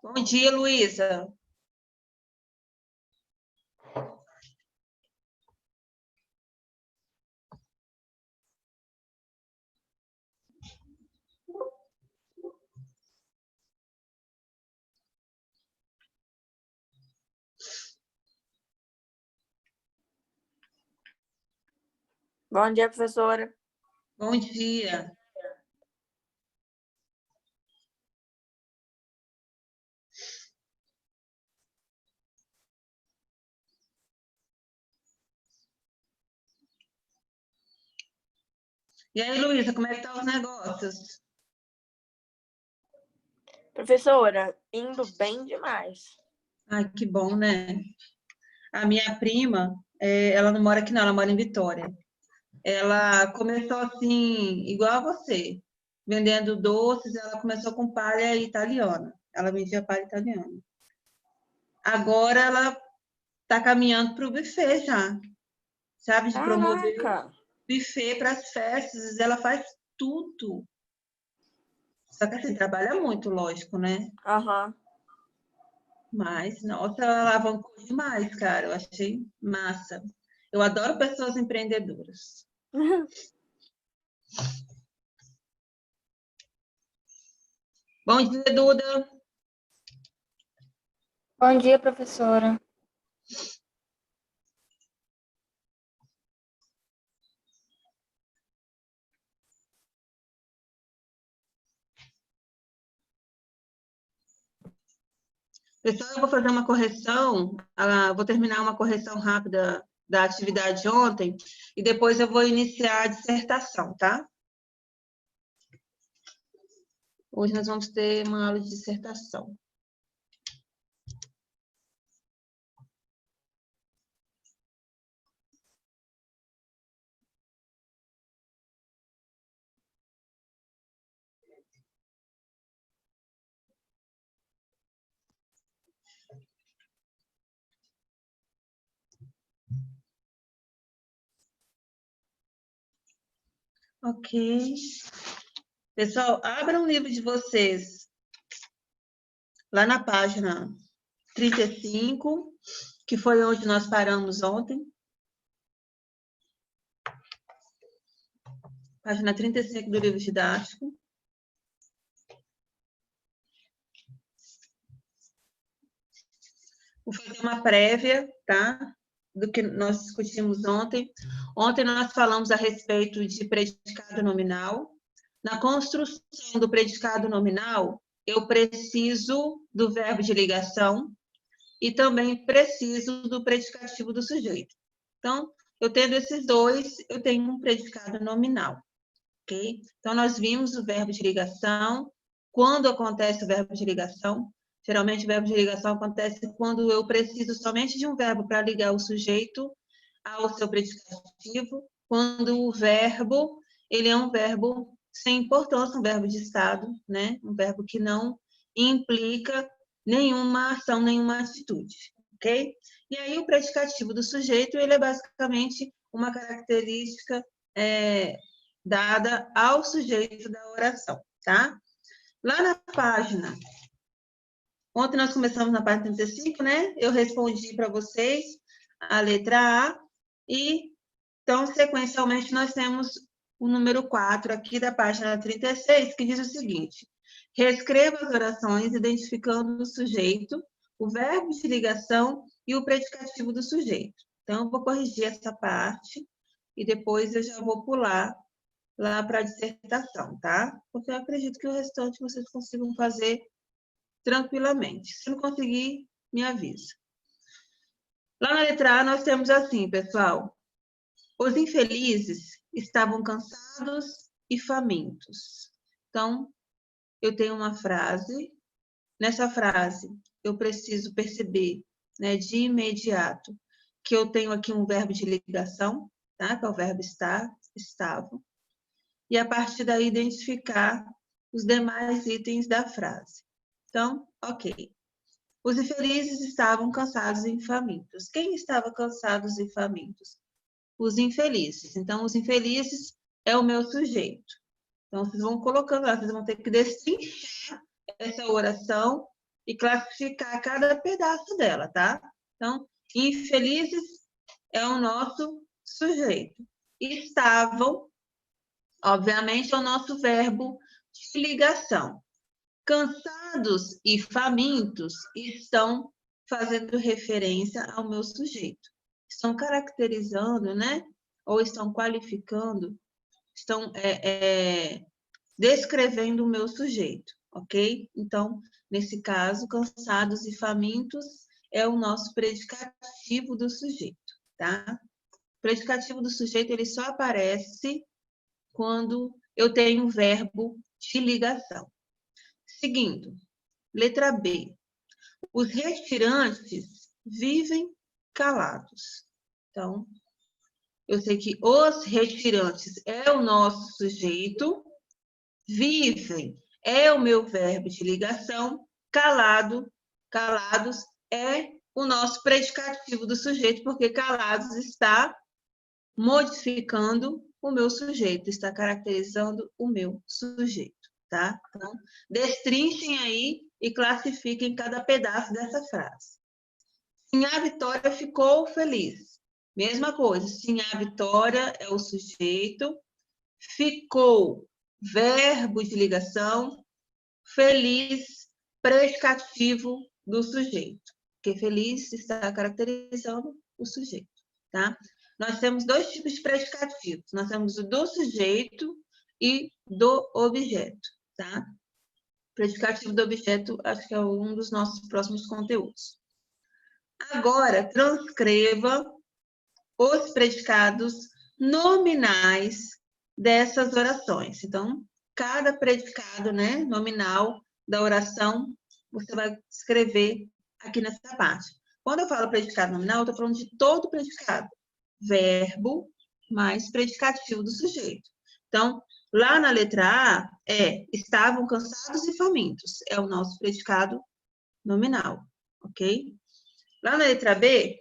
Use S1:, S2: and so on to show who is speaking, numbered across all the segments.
S1: Bom dia, Luísa.
S2: Bom dia, professora.
S1: Bom dia. E aí, Luísa, como é que estão os negócios?
S2: Professora, indo bem demais.
S1: Ai, que bom, né? A minha prima, ela não mora aqui não, ela mora em Vitória. Ela começou assim, igual a você, vendendo doces, ela começou com palha italiana. Ela vendia palha italiana. Agora ela está caminhando para o buffet já, sabe? De promover
S2: Caraca!
S1: buffet para as festas, ela faz tudo. Só que assim, trabalha muito, lógico, né?
S2: Aham.
S1: Mas, nossa, ela alavancou demais, cara. Eu achei massa. Eu adoro pessoas empreendedoras. Bom dia, Duda.
S3: Bom dia, professora.
S1: Pessoal, eu vou fazer uma correção, vou terminar uma correção rápida da atividade de ontem e depois eu vou iniciar a dissertação, tá? Hoje nós vamos ter uma aula de dissertação. Ok. Pessoal, abram o livro de vocês lá na página 35, que foi onde nós paramos ontem. Página 35 do livro didático. Vou fazer uma prévia, tá? Do que nós discutimos ontem. Ontem nós falamos a respeito de predicado nominal. Na construção do predicado nominal, eu preciso do verbo de ligação e também preciso do predicativo do sujeito. Então, eu tendo esses dois, eu tenho um predicado nominal, ok? Então, nós vimos o verbo de ligação. Quando acontece o verbo de ligação? Geralmente, o verbo de ligação acontece quando eu preciso somente de um verbo para ligar o sujeito ao seu predicativo, quando o verbo, ele é um verbo sem importância, um verbo de estado, né? Um verbo que não implica nenhuma ação, nenhuma atitude, ok? E aí, o predicativo do sujeito, ele é basicamente uma característica dada ao sujeito da oração, tá? Lá na página, ontem nós começamos na página 35, né? Eu respondi para vocês a letra A e, então, sequencialmente, nós temos o número 4 aqui da página 36, que diz o seguinte: reescreva as orações identificando o sujeito, o verbo de ligação e o predicativo do sujeito. Então, eu vou corrigir essa parte e depois eu já vou pular lá para a dissertação, tá? Porque eu acredito que o restante vocês consigam fazer tranquilamente. Se não conseguir, me avisa. Lá na letra A, nós temos assim, pessoal: os infelizes estavam cansados e famintos. Então, eu tenho uma frase. Nessa frase, eu preciso perceber, né, de imediato, que eu tenho aqui um verbo de ligação, tá? Que é o verbo estar, estavam. E, a partir daí, identificar os demais itens da frase. Então, ok. Os infelizes estavam cansados e famintos. Quem estava cansados e famintos? Os infelizes. Então, os infelizes é o meu sujeito. Então, vocês vão colocando lá, vocês vão ter que destrinchar essa oração e classificar cada pedaço dela, tá? Então, infelizes é o nosso sujeito. Estavam, obviamente, é o nosso verbo de ligação. Cansados e famintos estão fazendo referência ao meu sujeito. Estão caracterizando, né? Ou estão qualificando, estão descrevendo o meu sujeito, ok? Então, nesse caso, cansados e famintos é o nosso predicativo do sujeito, tá? O predicativo do sujeito, ele só aparece quando eu tenho um verbo de ligação. Seguindo, letra B. Os retirantes vivem calados. Então, eu sei que os retirantes é o nosso sujeito, vivem é o meu verbo de ligação, calados é o nosso predicativo do sujeito, porque calados está modificando o meu sujeito, está caracterizando o meu sujeito, tá? Então, destrinchem aí e classifiquem cada pedaço dessa frase. Sim, a Vitória ficou feliz. Mesma coisa, sim, a Vitória é o sujeito, ficou, verbo de ligação, feliz, predicativo do sujeito, porque feliz está caracterizando o sujeito, tá? Nós temos dois tipos de predicativos. Nós temos o do sujeito e do objeto, tá? Predicativo do objeto, acho que é um dos nossos próximos conteúdos. Agora, transcreva os predicados nominais dessas orações. Então, cada predicado, né, nominal da oração, você vai escrever aqui nessa parte. Quando eu falo predicado nominal, eu estou falando de todo predicado. Verbo mais predicativo do sujeito. Então, lá na letra A, estavam cansados e famintos. É o nosso predicado nominal, ok? Lá na letra B,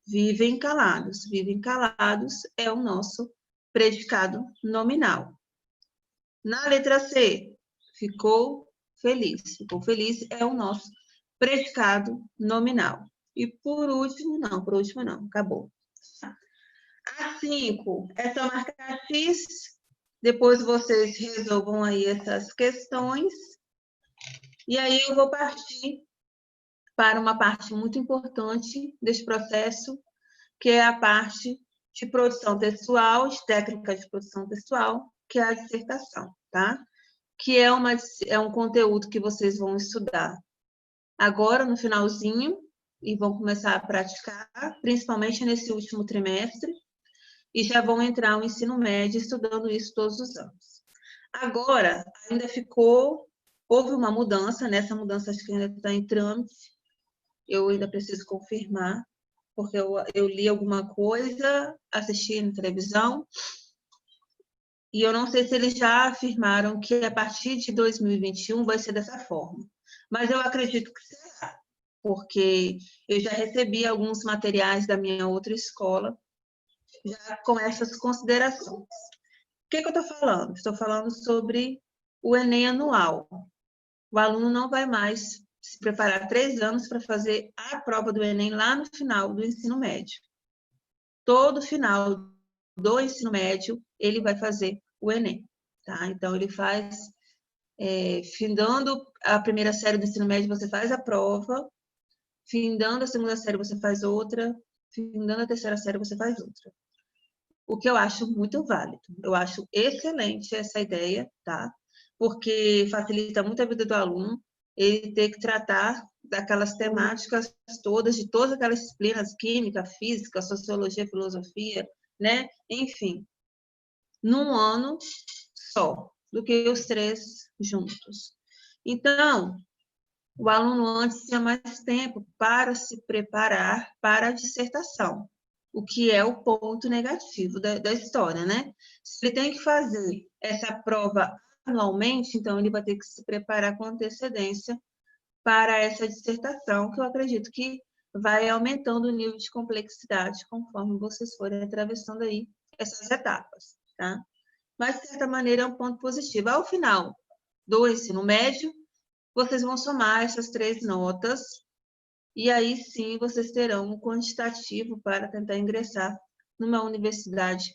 S1: vivem calados. Vivem calados é o nosso predicado nominal. Na letra C, ficou feliz. Ficou feliz é o nosso predicado nominal. E por último não, acabou. A 5 é só marcar X, depois vocês resolvam aí essas questões. E aí eu vou partir para uma parte muito importante desse processo, que é a parte de produção textual, de técnica de produção textual, que é a dissertação, tá? Que é um conteúdo que vocês vão estudar agora, no finalzinho, e vão começar a praticar, principalmente nesse último trimestre, e já vão entrar no ensino médio estudando isso todos os anos. Agora, houve uma mudança, nessa mudança acho que ainda está em trâmite, eu ainda preciso confirmar, porque eu li alguma coisa, assisti na televisão, e eu não sei se eles já afirmaram que a partir de 2021 vai ser dessa forma. Mas eu acredito que será, porque eu já recebi alguns materiais da minha outra escola, já com essas considerações. O que eu estou falando? Estou falando sobre o Enem anual. O aluno não vai mais se preparar 3 anos para fazer a prova do Enem lá no final do ensino médio. Todo final do ensino médio, ele vai fazer o Enem, tá? Então, ele faz, findando a primeira série do ensino médio, você faz a prova, findando a segunda série, você faz outra, findando a terceira série, você faz outra. O que eu acho muito válido. Eu acho excelente essa ideia, tá? Porque facilita muito a vida do aluno ele ter que tratar daquelas temáticas todas, de todas aquelas disciplinas, química, física, sociologia, filosofia, né? Enfim, num ano só, do que os 3 juntos. Então, o aluno antes tinha mais tempo para se preparar para a dissertação, o que é o ponto negativo da história, né? Se ele tem que fazer essa prova anualmente, então ele vai ter que se preparar com antecedência para essa dissertação, que eu acredito que vai aumentando o nível de complexidade conforme vocês forem atravessando aí essas etapas, tá? Mas, de certa maneira, é um ponto positivo. Ao final do ensino médio, vocês vão somar essas 3 notas e aí sim vocês terão um quantitativo para tentar ingressar numa universidade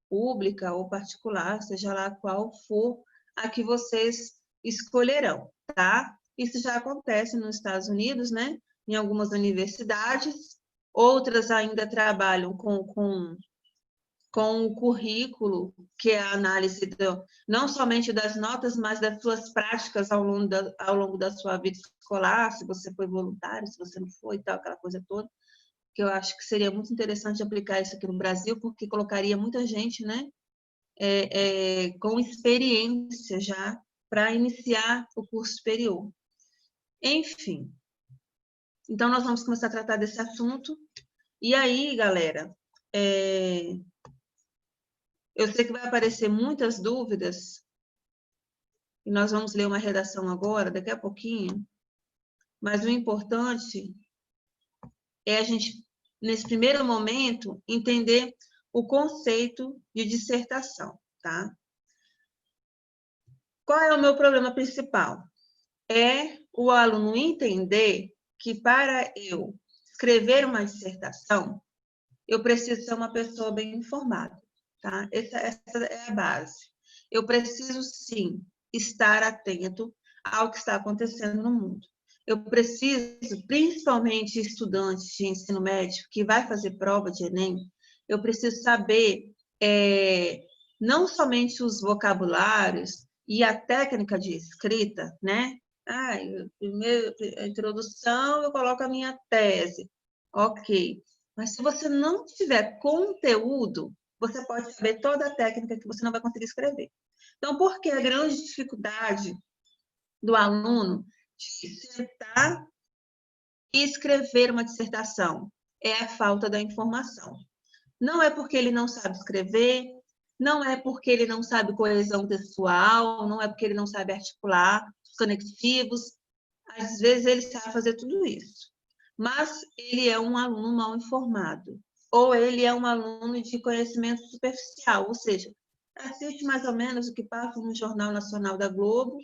S1: pública ou particular, seja lá qual for a que vocês escolherão, tá? Isso já acontece nos Estados Unidos, né? Em algumas universidades, outras ainda trabalham com o currículo, que é a análise não somente das notas, mas das suas práticas ao longo da sua vida escolar, se você foi voluntário, se você não foi e tal, aquela coisa toda, que eu acho que seria muito interessante aplicar isso aqui no Brasil, porque colocaria muita gente, né, com experiência já para iniciar o curso superior. Enfim, então nós vamos começar a tratar desse assunto. E aí, galera, eu sei que vai aparecer muitas dúvidas, e nós vamos ler uma redação agora, daqui a pouquinho, mas o importante é a gente, nesse primeiro momento, entender o conceito de dissertação, tá? Qual é o meu problema principal? É o aluno entender que para eu escrever uma dissertação, eu preciso ser uma pessoa bem informada, tá? Essa é a base. Eu preciso, sim, estar atento ao que está acontecendo no mundo. Eu preciso, principalmente estudantes de ensino médio que vai fazer prova de Enem, eu preciso saber não somente os vocabulários e a técnica de escrita, né? Primeiro, a introdução, eu coloco a minha tese. Ok. Mas se você não tiver conteúdo, você pode saber toda a técnica que você não vai conseguir escrever. Então, por que a grande dificuldade do aluno de sentar e escrever uma dissertação? É a falta da informação. Não é porque ele não sabe escrever, não é porque ele não sabe coesão textual, não é porque ele não sabe articular os conectivos. Às vezes ele sabe fazer tudo isso, mas ele é um aluno mal informado, ou ele é um aluno de conhecimento superficial, ou seja, assiste mais ou menos o que passa no Jornal Nacional da Globo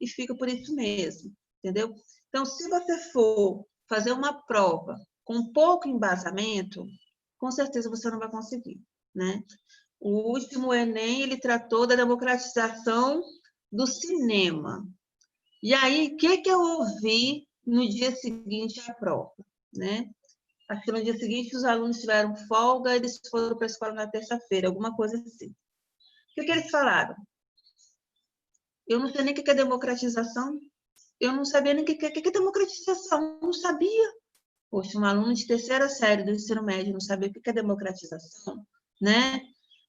S1: e fica por isso mesmo, entendeu? Então, se você for fazer uma prova com pouco embasamento, com certeza você não vai conseguir, né? O último Enem, ele tratou da democratização do cinema. E aí, o que eu ouvi no dia seguinte à prova, né? Acho que no dia seguinte os alunos tiveram folga, eles foram para a escola na terça-feira, alguma coisa assim. O que eles falaram? Eu não sei nem o que é democratização, eu não sabia nem o que é democratização, não sabia. Poxa, um aluno de terceira série do ensino médio não sabia o que é democratização, né?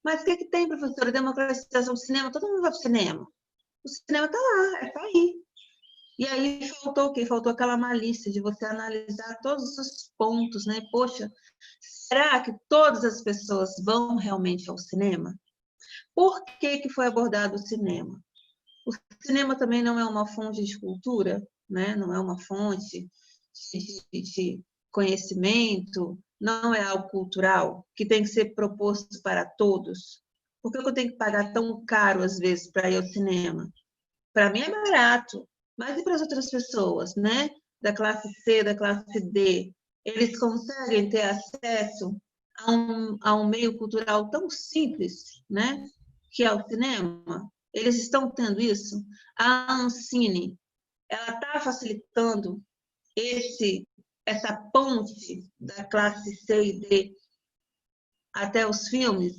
S1: Mas o que tem, professora? Democratização do cinema? Todo mundo vai para o cinema. O cinema está lá, está aí. E aí faltou o quê? Faltou aquela malícia de você analisar todos os pontos, né? Poxa, será que todas as pessoas vão realmente ao cinema? Por que foi abordado o cinema? O cinema também não é uma fonte de cultura, né? Não é uma fonte de conhecimento, não é algo cultural que tem que ser proposto para todos. Por que eu tenho que pagar tão caro, às vezes, para ir ao cinema? Para mim é barato, mas e para as outras pessoas, né? Da classe C, da classe D? Eles conseguem ter acesso a um meio cultural tão simples, né? Que é o cinema? Eles estão tendo isso? A Ancine, ela está facilitando essa ponte da classe C e D até os filmes,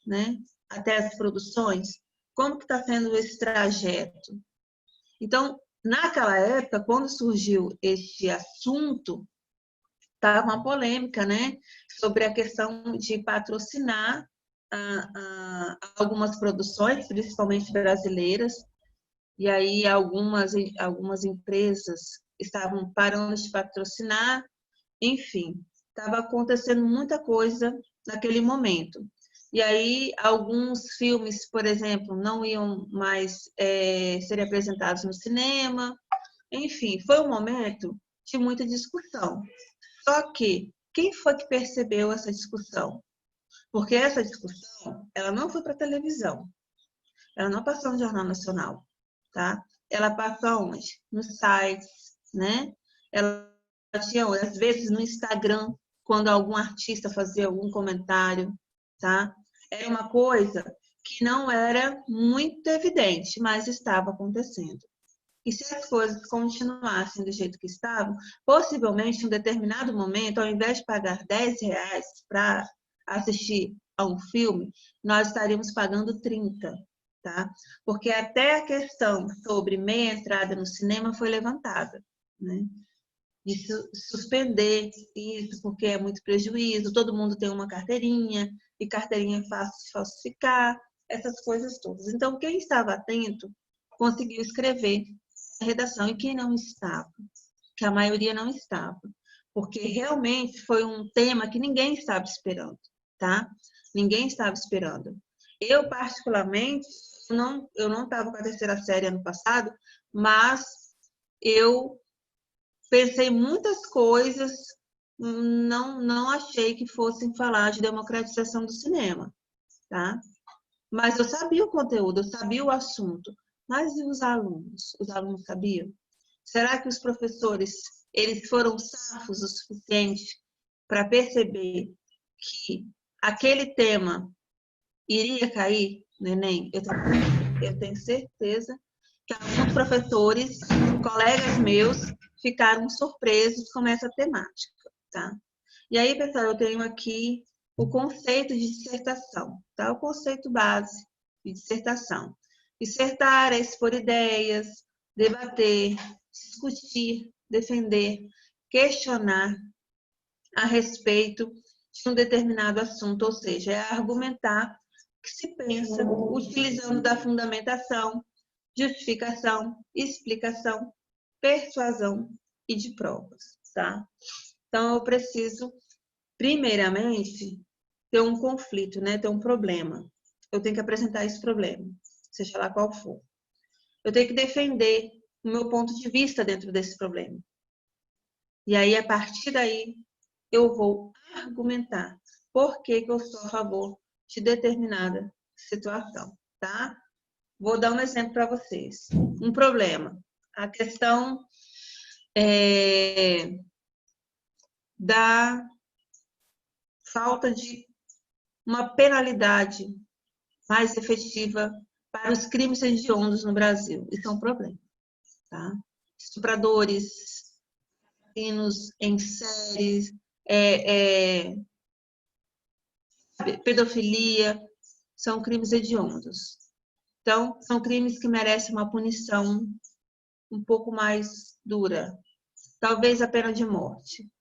S1: né? Até as produções? Como que está sendo esse trajeto? Então, naquela época, quando surgiu este assunto, estava uma polêmica, né? Sobre a questão de patrocinar algumas produções, principalmente brasileiras, e aí algumas empresas estavam parando de patrocinar, enfim, estava acontecendo muita coisa naquele momento. E aí, alguns filmes, por exemplo, não iam mais ser apresentados no cinema. Enfim, foi um momento de muita discussão. Só que, quem foi que percebeu essa discussão? Porque essa discussão, ela não foi para a televisão. Ela não passou no Jornal Nacional, tá? ela passa onde? Nos sites, né? Ela tinha, às vezes, no Instagram, quando algum artista fazia algum comentário, tá? Era uma coisa que não era muito evidente, mas estava acontecendo. E se as coisas continuassem do jeito que estavam, possivelmente, em um determinado momento, ao invés de pagar R$10 para assistir a um filme, nós estaríamos pagando 30, tá? Porque até a questão sobre meia entrada no cinema foi levantada, né? De suspender isso, porque é muito prejuízo, todo mundo tem uma carteirinha, e carteirinha é fácil de falsificar, essas coisas todas. Então, quem estava atento conseguiu escrever a redação, e quem não estava, que a maioria não estava, porque realmente foi um tema que ninguém estava esperando, tá? Ninguém estava esperando. Eu, particularmente, eu não estava com a terceira série ano passado, mas eu pensei muitas coisas, não achei que fossem falar de democratização do cinema, tá? Mas eu sabia o conteúdo, eu sabia o assunto. Mas e os alunos? Os alunos sabiam? Será que os professores, eles foram safos o suficiente para perceber que aquele tema iria cair no Enem? Eu tenho certeza que alguns professores, colegas meus, ficaram surpresos com essa temática, tá? E aí, pessoal, eu tenho aqui o conceito de dissertação, tá? O conceito base de dissertação. Dissertar é expor ideias, debater, discutir, defender, questionar a respeito de um determinado assunto, ou seja, é argumentar o que se pensa utilizando da fundamentação, justificação, explicação, persuasão e de provas, tá? Então, eu preciso, primeiramente, ter um conflito, né? Ter um problema. Eu tenho que apresentar esse problema, seja lá qual for. Eu tenho que defender o meu ponto de vista dentro desse problema. E aí, a partir daí, eu vou argumentar por que eu sou a favor de determinada situação, tá? Vou dar um exemplo para vocês. Um problema. A questão da falta de uma penalidade mais efetiva para os crimes hediondos no Brasil. Isso é um problema, tá? Estupradores, assassinos em séries, pedofilia, são crimes hediondos. Então, são crimes que merecem uma punição um pouco mais dura, talvez a pena de morte.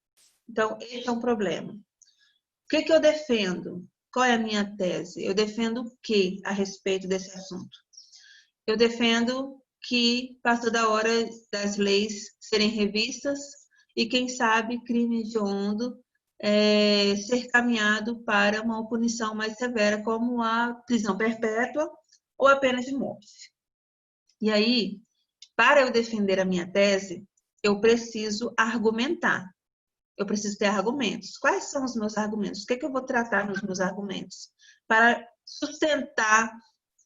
S1: Então, esse é um problema. O que eu defendo? Qual é a minha tese? Eu defendo o que a respeito desse assunto? Eu defendo que passou da hora das leis serem revistas e, quem sabe, crime hediondo ser caminhado para uma punição mais severa, como a prisão perpétua ou a pena de morte. E aí, para eu defender a minha tese, eu preciso argumentar. Eu preciso ter argumentos. Quais são os meus argumentos? O que eu vou tratar nos meus argumentos para sustentar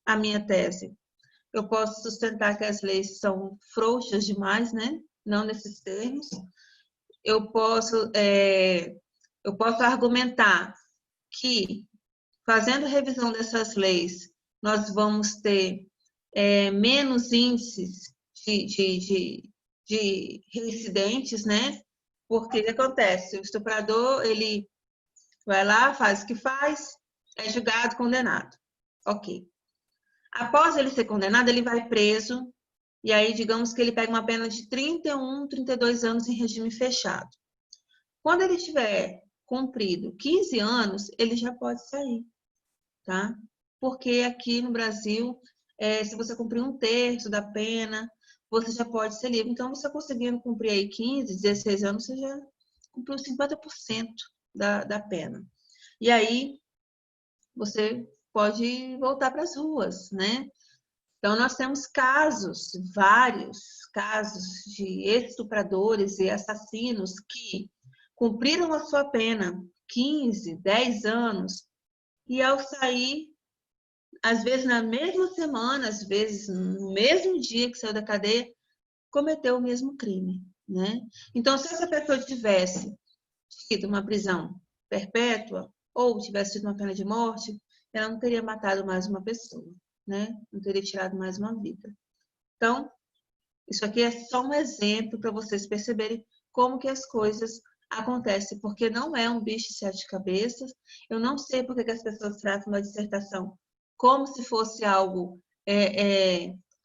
S1: a minha tese? Eu posso sustentar que as leis são frouxas demais, né? Não nesses termos. Eu posso argumentar que, fazendo revisão dessas leis, nós vamos ter menos índices de reincidentes, né? Porque o que acontece? O estuprador, ele vai lá, faz o que faz, é julgado, condenado. Ok. Após ele ser condenado, ele vai preso, e aí, digamos que ele pega uma pena de 31, 32 anos em regime fechado. Quando ele tiver cumprido 15 anos, ele já pode sair, tá? Porque aqui no Brasil, se você cumprir 1/3 da pena, você já pode ser livre. Então, você conseguindo cumprir aí 15, 16 anos, você já cumpriu 50% da pena. E aí, você pode voltar para as ruas, né? Então, nós temos casos, vários casos de estupradores e assassinos que cumpriram a sua pena 15, 10 anos, e ao sair, às vezes na mesma semana, às vezes no mesmo dia que saiu da cadeia, cometeu o mesmo crime, né? Então, se essa pessoa tivesse tido uma prisão perpétua ou tivesse tido uma pena de morte, ela não teria matado mais uma pessoa, né? Não teria tirado mais uma vida. Então, isso aqui é só um exemplo para vocês perceberem como que as coisas acontecem, porque não é um bicho de sete cabeças. Eu não sei por que as pessoas tratam a dissertação como se fosse algo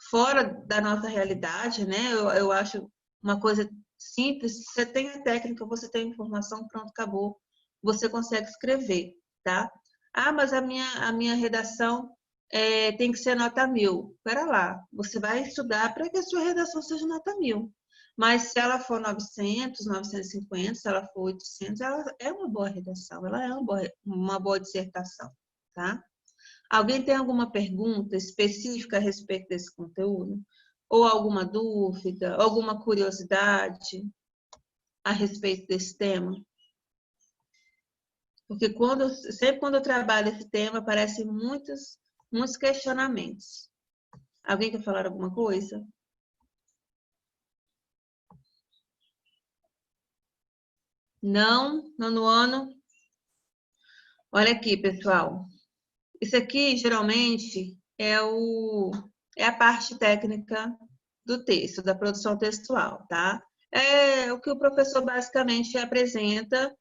S1: fora da nossa realidade, né? Eu acho uma coisa simples. Você tem a técnica, você tem a informação, pronto, acabou. Você consegue escrever, tá? Ah, mas a minha redação tem que ser nota 1000. Espera lá, você vai estudar para que a sua redação seja nota 1000. Mas se ela for 900, 950, se ela for 800, ela é uma boa redação, ela é uma boa dissertação, tá? Alguém tem alguma pergunta específica a respeito desse conteúdo? Ou alguma dúvida, alguma curiosidade a respeito desse tema? Porque sempre quando eu trabalho esse tema, aparecem muitos questionamentos. Alguém quer falar alguma coisa? Não? Nono ano? Olha aqui, pessoal. Isso aqui, geralmente, é a parte técnica do texto, da produção textual, tá? É o que o professor basicamente apresenta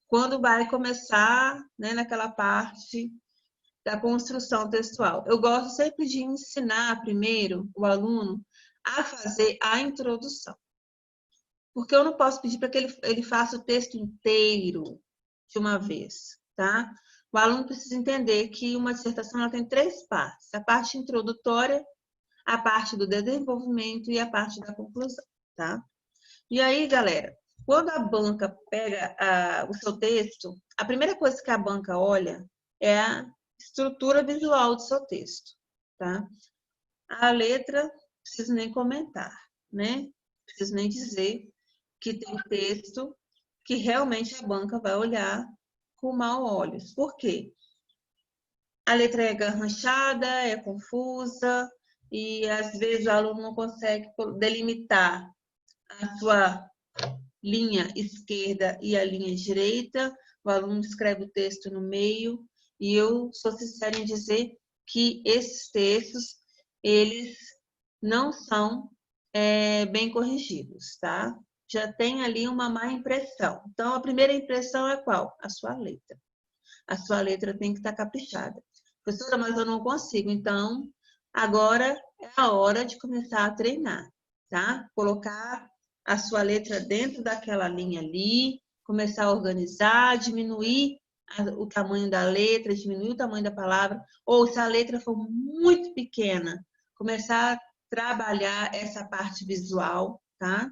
S1: quando vai começar, né, naquela parte da construção textual. Eu gosto sempre de ensinar primeiro o aluno a fazer a introdução. Porque eu não posso pedir para que ele faça o texto inteiro de uma vez, tá? O aluno precisa entender que uma dissertação ela tem 3 partes. A parte introdutória, a parte do desenvolvimento e a parte da conclusão, tá? E aí, galera, quando a banca pega o seu texto, a primeira coisa que a banca olha é a estrutura visual do seu texto, tá? A letra, não preciso nem comentar, né? Não preciso nem dizer que tem texto que realmente a banca vai olhar com maus olhos. Por quê? A letra é garranchada, é confusa e às vezes o aluno não consegue delimitar a sua linha esquerda e a linha direita. O aluno escreve o texto no meio e eu sou sincera em dizer que esses textos, eles não são bem corrigidos, tá? Já tem ali uma má impressão. Então, a primeira impressão é qual? A sua letra. A sua letra tem que estar caprichada. Professora, mas eu não consigo. Então, agora é a hora de começar a treinar, tá? Colocar a sua letra dentro daquela linha ali, começar a organizar, diminuir o tamanho da letra, diminuir o tamanho da palavra, ou se a letra for muito pequena, começar a trabalhar essa parte visual, tá?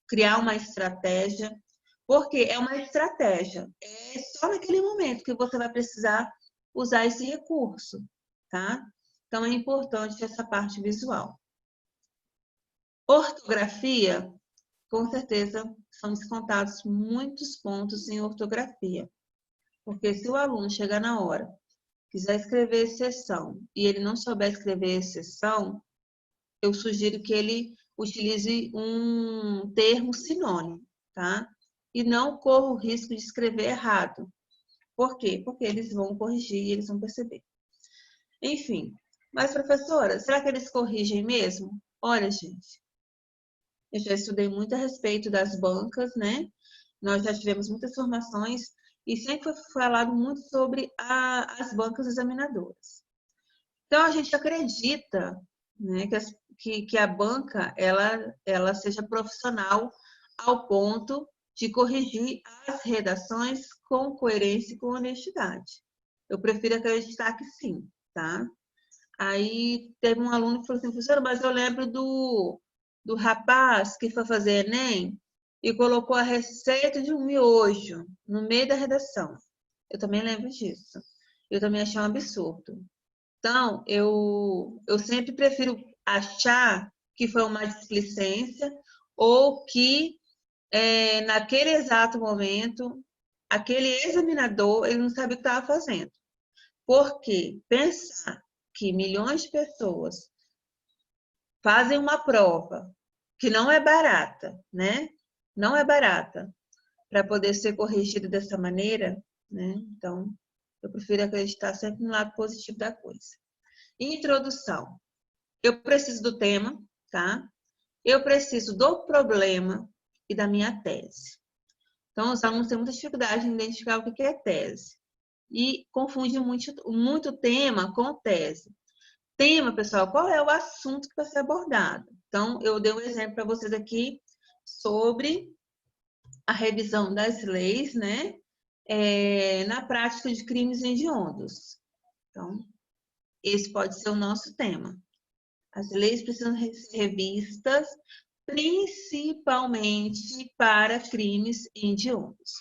S1: Criar uma estratégia, porque é uma estratégia. É só naquele momento que você vai precisar usar esse recurso, tá? Então, é importante essa parte visual. Ortografia, com certeza, são descontados muitos pontos em ortografia. Porque se o aluno chegar na hora, quiser escrever exceção, e ele não souber escrever exceção, eu sugiro que ele utilize um termo sinônimo, tá? E não corra o risco de escrever errado. Por quê? Porque eles vão corrigir e eles vão perceber. Enfim, mas professora, será que eles corrigem mesmo? Olha, gente, eu já estudei muito a respeito das bancas, né? Nós já tivemos muitas formações e sempre foi falado muito sobre as bancas examinadoras. Então, a gente acredita, né, que a banca ela seja profissional ao ponto de corrigir as redações com coerência e com honestidade. Eu prefiro acreditar que sim, tá? Aí teve um aluno que falou assim, professora, mas eu lembro do rapaz que foi fazer Enem e colocou a receita de um miojo no meio da redação. Eu também lembro disso. Eu também achei um absurdo. Então, eu sempre prefiro achar que foi uma displicência ou que, naquele exato momento, aquele examinador, ele não sabia o que estava fazendo. Porque pensar que milhões de pessoas fazem uma prova que não é barata, né? Não é barata para poder ser corrigido dessa maneira, né? Então, eu prefiro acreditar sempre no lado positivo da coisa. Introdução. Eu preciso do tema, tá? Eu preciso do problema e da minha tese. Então, os alunos têm muita dificuldade em identificar o que é tese. E confundem muito tema com tese. Tema, pessoal, qual é o assunto que vai ser abordado? Então, eu dei um exemplo para vocês aqui sobre a revisão das leis, né? Na prática de crimes hediondos. Então, esse pode ser o nosso tema. As leis precisam ser revistas, principalmente para crimes hediondos.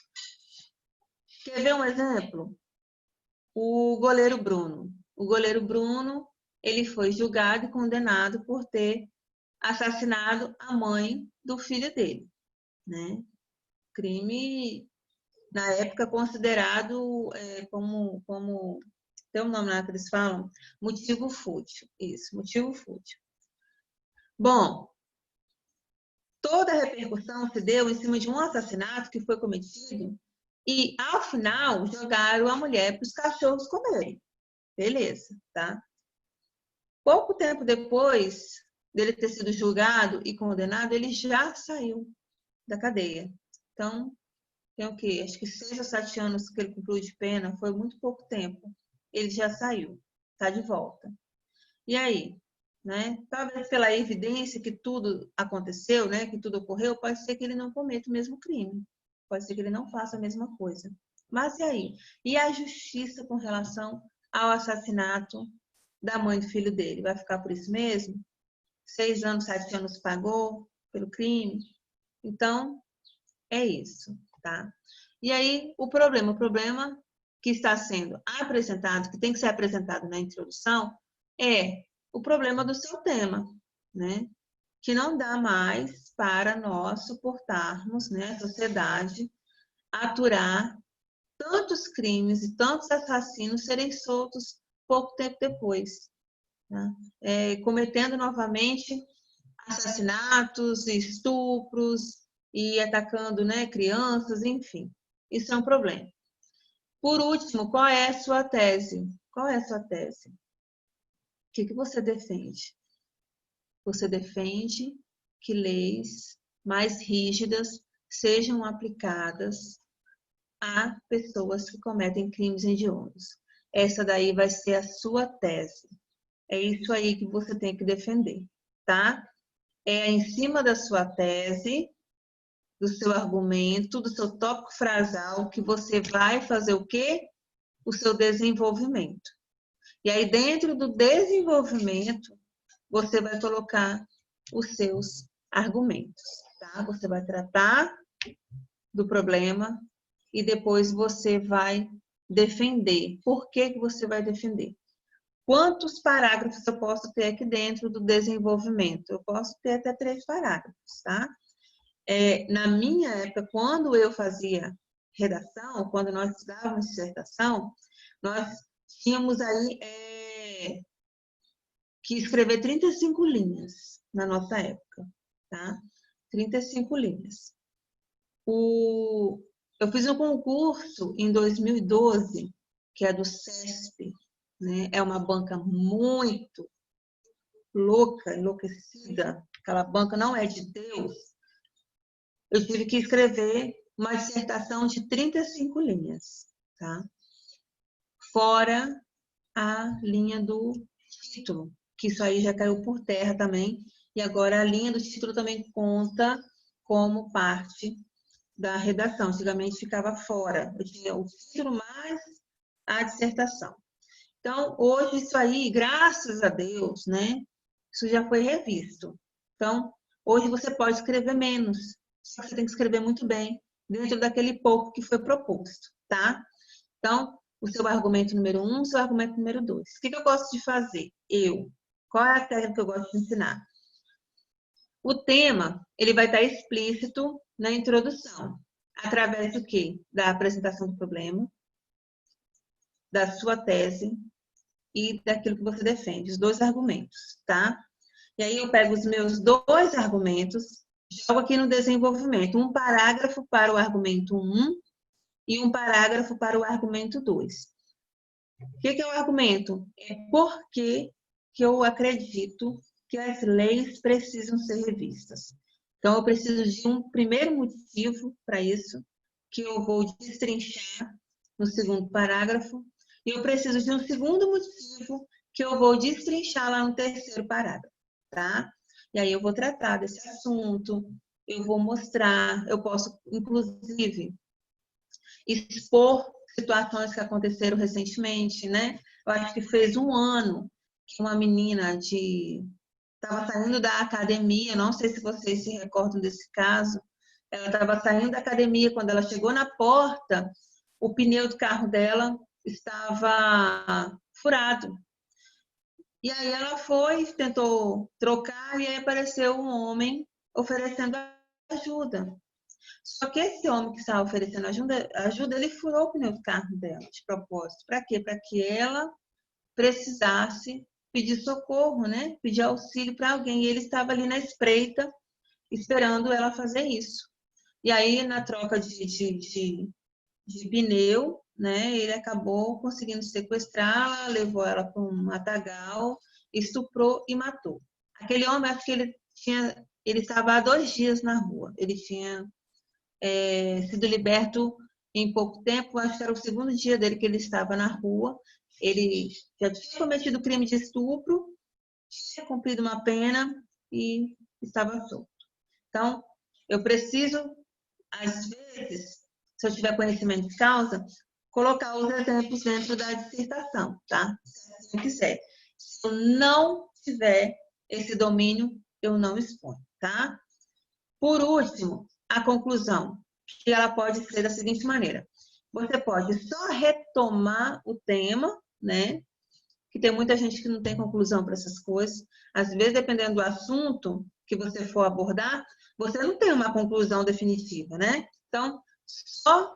S1: Quer ver um exemplo? O goleiro Bruno. O goleiro Bruno, ele foi julgado e condenado por ter assassinado a mãe do filho dele, né? Crime, na época, considerado como tem um nome lá que eles falam, motivo fútil. Isso, motivo fútil. Bom, toda a repercussão se deu em cima de um assassinato que foi cometido e, ao final, jogaram a mulher para os cachorros comerem. Beleza, tá? Pouco tempo depois dele ter sido julgado e condenado, ele já saiu da cadeia. Então, tem o quê? Acho que 6 ou 7 anos que ele cumpriu de pena, foi muito pouco tempo. Ele já saiu, está de volta. E aí? Né? Talvez pela evidência que tudo aconteceu, né? Que tudo ocorreu, pode ser que ele não cometa o mesmo crime. Pode ser que ele não faça a mesma coisa. Mas e aí? E a justiça com relação ao assassinato da mãe do filho dele? Vai ficar por isso mesmo? 6 anos, 7 anos pagou pelo crime? Então, é isso, tá? E aí, o problema que está sendo apresentado, que tem que ser apresentado na introdução, é o problema do seu tema, né? Que não dá mais para nós suportarmos, né, a sociedade, aturar tantos crimes e tantos assassinos serem soltos pouco tempo depois, né? Cometendo novamente assassinatos, estupros e atacando, né, crianças, enfim. Isso é um problema. Por último, qual é a sua tese? Qual é a sua tese? O que você defende? Você defende que leis mais rígidas sejam aplicadas a pessoas que cometem crimes hediondos. Essa daí vai ser a sua tese. É isso aí que você tem que defender, tá? É em cima da sua tese, do seu argumento, do seu tópico frasal, que você vai fazer o quê? O seu desenvolvimento. E aí, dentro do desenvolvimento, você vai colocar os seus argumentos, tá? Você vai tratar do problema e depois você vai defender. Por que você vai defender? Quantos parágrafos eu posso ter aqui dentro do desenvolvimento? Eu posso ter até 3 parágrafos, tá? Na minha época, quando eu fazia redação, quando nós estudávamos dissertação, nós tínhamos aí que escrever 35 linhas na nossa época, tá? 35 linhas. Eu fiz um concurso em 2012, que é do CESP, né? É uma banca muito louca, enlouquecida. Aquela banca não é de Deus. Eu tive que escrever uma dissertação de 35 linhas, tá? Fora a linha do título, que isso aí já caiu por terra também, e agora a linha do título também conta como parte da redação. Antigamente ficava fora, eu tinha o título mais a dissertação. Então, hoje isso aí, graças a Deus, né, isso já foi revisto. Então, hoje você pode escrever menos, só que você tem que escrever muito bem, dentro daquele pouco que foi proposto, tá? Então, o seu argumento número 1, o seu argumento número 2. O que eu gosto de fazer? Qual é a técnica que eu gosto de ensinar? O tema, ele vai estar explícito na introdução. Através do quê? Da apresentação do problema. da sua tese e daquilo que você defende, os 2 argumentos, tá? E aí eu pego os meus 2 argumentos, jogo aqui no desenvolvimento, um parágrafo para o argumento 1 e um parágrafo para o argumento 2. O que é o argumento? É por que eu acredito que as leis precisam ser revistas. Então, eu preciso de um primeiro motivo para isso, que eu vou destrinchar no segundo parágrafo, e eu preciso de um segundo motivo que eu vou destrinchar lá no terceiro parágrafo, tá? E aí eu vou tratar desse assunto, eu vou mostrar, eu posso, inclusive, expor situações que aconteceram recentemente, né? Eu acho que fez 1 ano que uma menina estava saindo da academia, não sei se vocês se recordam desse caso, ela estava saindo da academia, quando ela chegou na porta, o pneu do carro dela estava furado. E aí ela foi, tentou trocar, e aí apareceu um homem oferecendo ajuda. Só que esse homem que estava oferecendo ajuda, ele furou o pneu do carro dela, de propósito. Para quê? Para que ela precisasse pedir socorro, né? Pedir auxílio para alguém. E ele estava ali na espreita, esperando ela fazer isso. E aí, na troca de pneu, né? Ele acabou conseguindo sequestrá-la, levou ela para um matagal, estuprou e matou. Aquele homem, acho que ele estava há 2 dias na rua. Ele tinha sido liberto em pouco tempo, acho que era o 2º dia dele que ele estava na rua. Ele já tinha cometido crime de estupro, tinha cumprido uma pena e estava solto. Então, eu preciso, às vezes, se eu tiver conhecimento de causa, colocar os exemplos dentro da dissertação, tá? Se eu quiser. Se eu não tiver esse domínio, eu não exponho, tá? Por último, a conclusão, que ela pode ser da seguinte maneira. Você pode só retomar o tema, né? Que tem muita gente que não tem conclusão para essas coisas. Às vezes, dependendo do assunto que você for abordar, você não tem uma conclusão definitiva, né? Então, só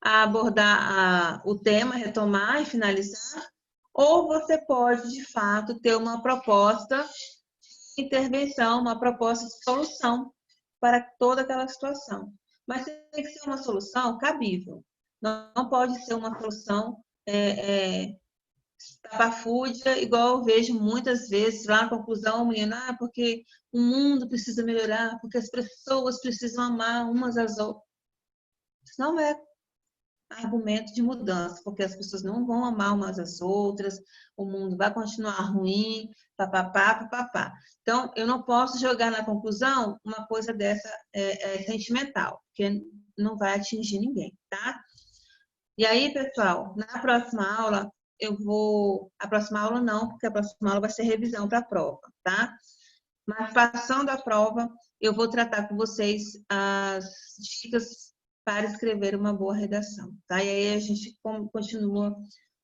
S1: abordar o tema, retomar e finalizar, ou você pode, de fato, ter uma proposta de intervenção, uma proposta de solução para toda aquela situação. Mas tem que ser uma solução cabível. Não pode ser uma solução estapafúrdia, igual eu vejo muitas vezes lá na conclusão, o menino, porque o mundo precisa melhorar, porque as pessoas precisam amar umas às outras. Isso não é argumento de mudança, porque as pessoas não vão amar umas às outras, o mundo vai continuar ruim, papapá, papapá. Então, eu não posso jogar na conclusão uma coisa dessa sentimental, porque não vai atingir ninguém, tá? E aí, pessoal, na próxima aula, a próxima aula não, porque a próxima aula vai ser revisão para a prova, tá? Mas passando a prova, eu vou tratar com vocês as dicas para escrever uma boa redação, tá? E aí a gente continua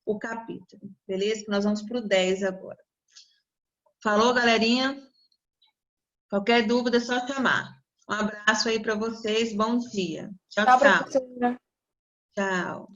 S1: o capítulo, beleza? Nós vamos para o 10 agora. Falou, galerinha? Qualquer dúvida é só chamar. Um abraço aí para vocês, bom dia. Tchau,
S3: Tchau,
S1: tchau.
S3: professora.
S1: Tchau.